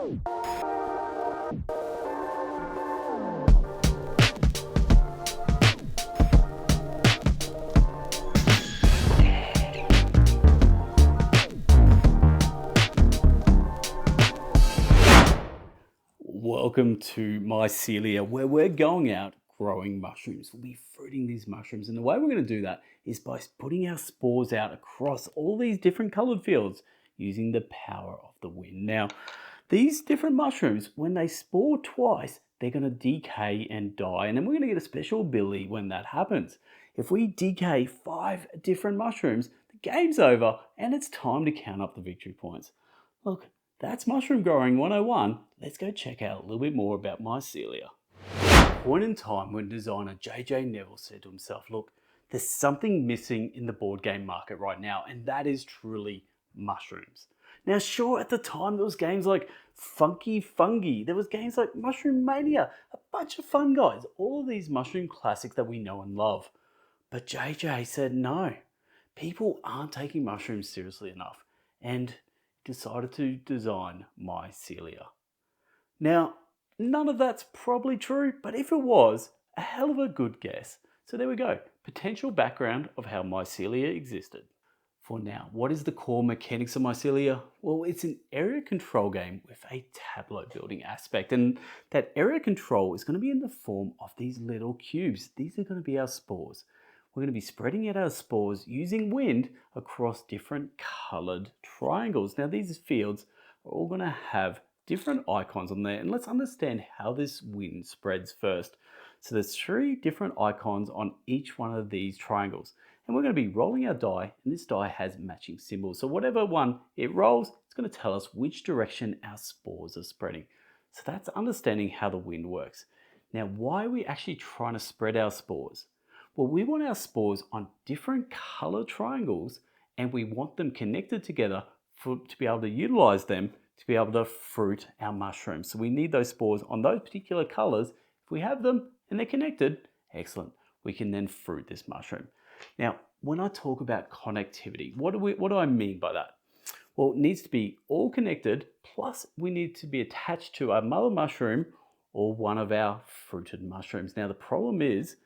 Welcome to Mycelia, where we're going out growing mushrooms. We'll be fruiting these mushrooms, and the way we're going to do that is by putting our spores out across all these different coloured fields using the power of the wind. Now, these different mushrooms, when they spore twice, they're going to decay and die, and then we're going to get a special ability when that happens. If we decay 5 different mushrooms, the game's over, and it's time to count up the victory points. Look, that's Mushroom Growing 101. Let's go check out a little bit more about Mycelia. Point in time when designer JJ Neville said to himself, look, there's something missing in the board game market right now, and that is truly mushrooms. Now sure, at the time there was games like Funky Fungi, there was games like Mushroom Mania, a bunch of fun guys, all of these mushroom classics that we know and love. But JJ said no, people aren't taking mushrooms seriously enough, and decided to design Mycelia. Now, none of that's probably true, but if it was, a hell of a good guess. So there we go, potential background of how Mycelia existed. For now, what is the core mechanics of Mycelia? Well, it's an area control game with a tableau building aspect, and that area control is going to be in the form of these little cubes. These are going to be our spores. We're going to be spreading out our spores using wind across different coloured triangles. Now these fields are all going to have different icons on there, and let's understand how this wind spreads first. So there's 3 different icons on each one of these triangles, and we're going to be rolling our die, and this die has matching symbols. So whatever one it rolls, it's going to tell us which direction our spores are spreading. So that's understanding how the wind works. Now why are we actually trying to spread our spores? Well, we want our spores on different color triangles, and we want them connected together to be able to utilize them to be able to fruit our mushrooms. So we need those spores on those particular colors. If we have them and they're connected, excellent. We can then fruit this mushroom. Now, when I talk about connectivity, what do I mean by that? Well, it needs to be all connected, plus we need to be attached to our mother mushroom or one of our fruited mushrooms. Now, the problem is,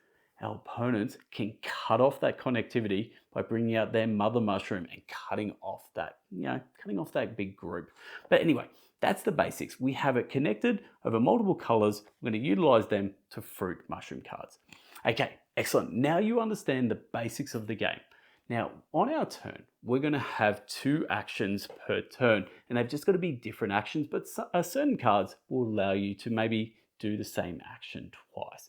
our opponents can cut off that connectivity by bringing out their mother mushroom and cutting off that big group. But anyway, that's the basics. We have it connected over multiple colors. We're going to utilize them to fruit mushroom cards. Okay, excellent. Now you understand the basics of the game. Now, on our turn, we're going to have 2 actions per turn, and they've just got to be different actions, but certain cards will allow you to maybe do the same action twice.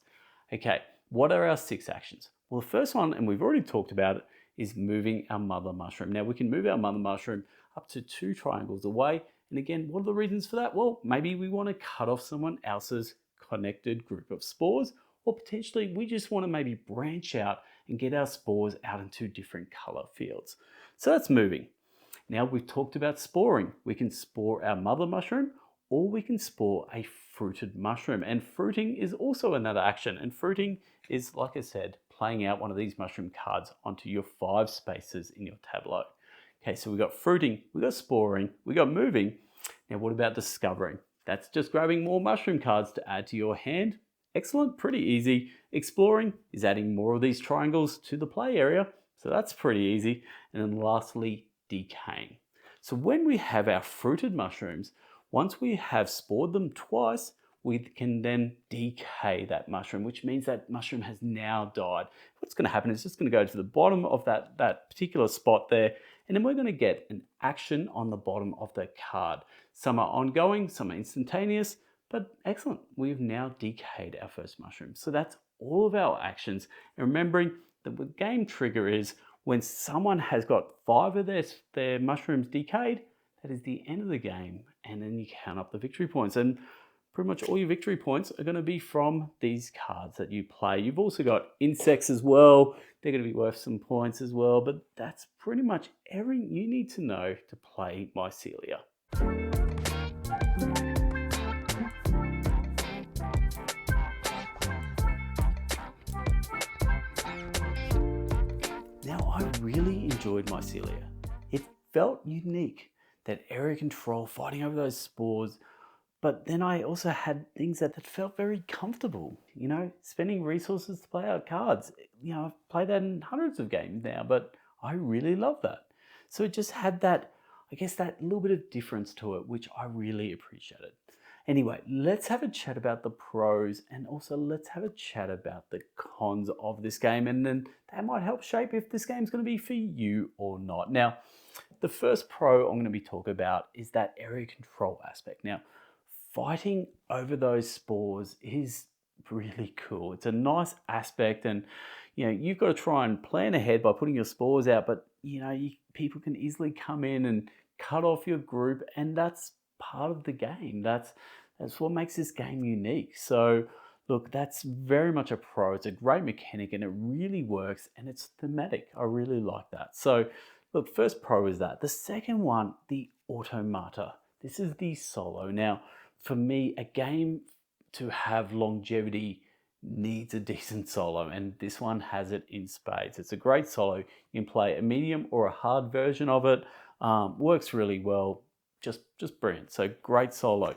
Okay. What are our 6 actions? Well, the first one, and we've already talked about it, is moving our mother mushroom. Now we can move our mother mushroom up to 2 triangles away. And again, what are the reasons for that? Well, maybe we want to cut off someone else's connected group of spores, or potentially we just want to maybe branch out and get our spores out into different color fields. So that's moving. Now we've talked about sporing. We can spore our mother mushroom, or we can spore a fruited mushroom. And fruiting is also another action. And fruiting is, like I said, playing out one of these mushroom cards onto your 5 spaces in your tableau. Okay, so we've got fruiting, we've got sporing, we've got moving. Now what about discovering? That's just grabbing more mushroom cards to add to your hand. Excellent, pretty easy. Exploring is adding more of these triangles to the play area. So that's pretty easy. And then lastly, decaying. So when we have our fruited mushrooms, once we have spored them twice, we can then decay that mushroom, which means that mushroom has now died. What's going to happen is it's just going to go to the bottom of that particular spot there, and then we're going to get an action on the bottom of the card. Some are ongoing, some are instantaneous, but excellent. We've now decayed our first mushroom. So that's all of our actions. And remembering that the game trigger is when someone has got 5 of their mushrooms decayed, that is the end of the game, and then you count up the victory points. And pretty much all your victory points are going to be from these cards that you play. You've also got insects as well. They're going to be worth some points as well, but that's pretty much everything you need to know to play Mycelia. Now, I really enjoyed Mycelia. It felt unique. That area control, fighting over those spores, But then I also had things that felt very comfortable, spending resources to play out cards. I've played that in hundreds of games now, but I really love that. So it just had that, I guess, that little bit of difference to it, which I really appreciated. Anyway, let's have a chat about the pros and also let's have a chat about the cons of this game. And then that might help shape if this game's going to be for you or not. Now, the first pro I'm going to be talking about is that area control aspect. Now, fighting over those spores is really cool. It's a nice aspect, and you've got to try and plan ahead by putting your spores out. But people can easily come in and cut off your group, and that's part of the game. That's what makes this game unique. So, look, that's very much a pro. It's a great mechanic, and it really works, and it's thematic. I really like that. So, look, first pro is that. The second one, the automata. This is the solo. Now, for me, a game to have longevity needs a decent solo, and this one has it in spades. It's a great solo. You can play a medium or a hard version of it. Works really well. Just brilliant. So great solo.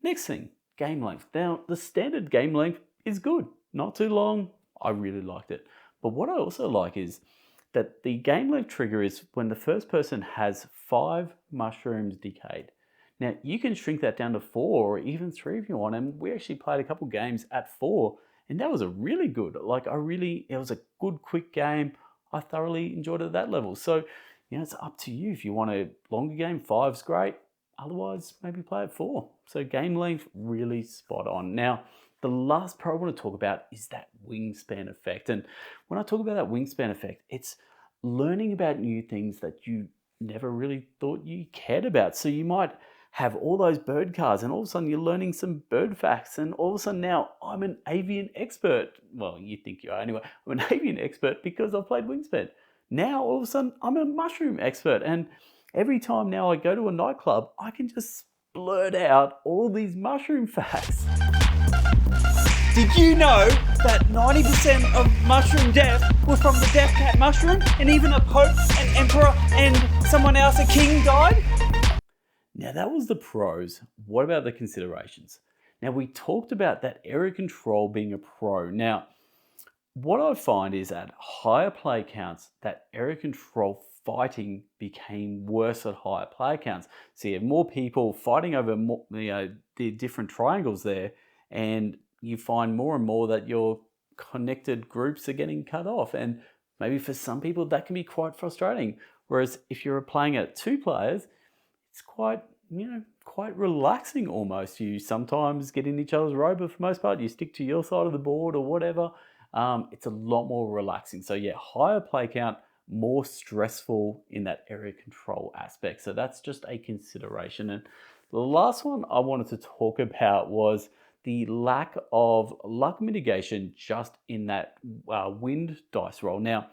Next thing, game length. Now, the standard game length is good. Not too long. I really liked it. But what I also like is that the game length trigger is when the first person has 5 mushrooms decayed. Now, you can shrink that down to 4 or even 3 if you want, and we actually played a couple games at 4, and that was a really good, it was a good, quick game. I thoroughly enjoyed it at that level. So, it's up to you. If you want a longer game, 5's great. Otherwise, maybe play at 4. So game length, really spot on. Now, the last pro I want to talk about is that wingspan effect. And when I talk about that wingspan effect, it's learning about new things that you never really thought you cared about. So you might have all those bird cards, and all of a sudden you're learning some bird facts, and all of a sudden now I'm an avian expert. Well, you think you are anyway. I'm an avian expert because I've played Wingspan. Now all of a sudden I'm a mushroom expert, and every time now I go to a nightclub, I can just blurt out all these mushroom facts. Did you know that 90% of mushroom death was from the death cat mushroom, and even a pope, an emperor, and someone else, a king, died? Now that was the pros. What about the considerations? Now we talked about that area control being a pro. Now, what I find is at higher play counts, that area control fighting became worse at higher player counts. So you have more people fighting over more, the different triangles there, and you find more and more that your connected groups are getting cut off. And maybe for some people that can be quite frustrating. Whereas if you're playing at 2 players, it's quite relaxing almost. You sometimes get in each other's row, but for the most part, you stick to your side of the board or whatever. It's a lot more relaxing. So yeah, higher play count, more stressful in that area control aspect. So that's just a consideration. And the last one I wanted to talk about was the lack of luck mitigation just in that wind dice roll. Now,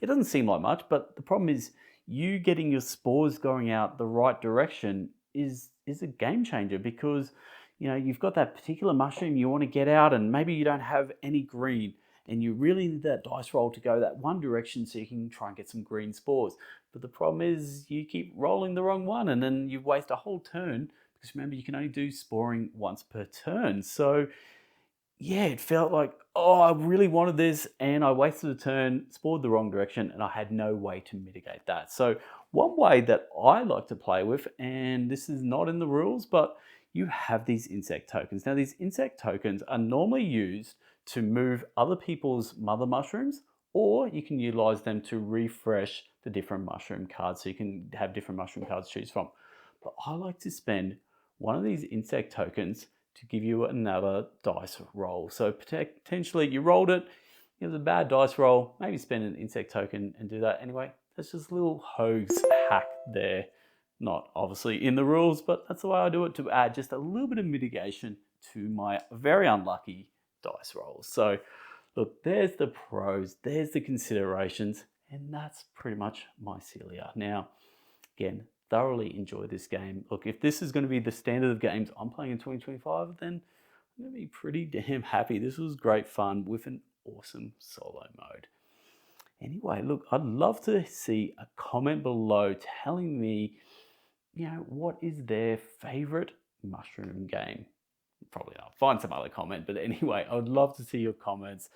it doesn't seem like much, but the problem is you getting your spores going out the right direction is a game changer, because you've got that particular mushroom you want to get out, and maybe you don't have any green, and you really need that dice roll to go that one direction so you can try and get some green spores. But the problem is you keep rolling the wrong one, and then you waste a whole turn, because remember, you can only do sporing once per turn. So yeah, it felt like, oh, I really wanted this, and I wasted a turn, spored the wrong direction, and I had no way to mitigate that. So one way that I like to play with, and this is not in the rules, but you have these insect tokens. Now, these insect tokens are normally used to move other people's mother mushrooms, or you can utilize them to refresh the different mushroom cards, so you can have different mushroom cards to choose from. But I like to spend one of these insect tokens to give you another dice roll. So potentially you rolled it, it was a bad dice roll, maybe spend an insect token and do that. Anyway, that's just a little hoax hack there. Not obviously in the rules, but that's the way I do it, to add just a little bit of mitigation to my very unlucky dice rolls. So look, there's the pros, there's the considerations, and that's pretty much Mycelia. Now, again, thoroughly enjoy this game. Look, if this is going to be the standard of games I'm playing in 2025, then I'm going to be pretty damn happy. This was great fun with an awesome solo mode. Anyway, look, I'd love to see a comment below telling me, what is their favorite mushroom game. Probably I'll find some other comment, but anyway, I would love to see your comments.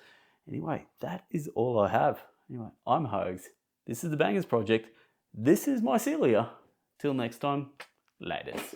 Anyway, that is all I have. Anyway, I'm Hogs. This is the Bangers Project. This is Mycelia. Till next time, laters.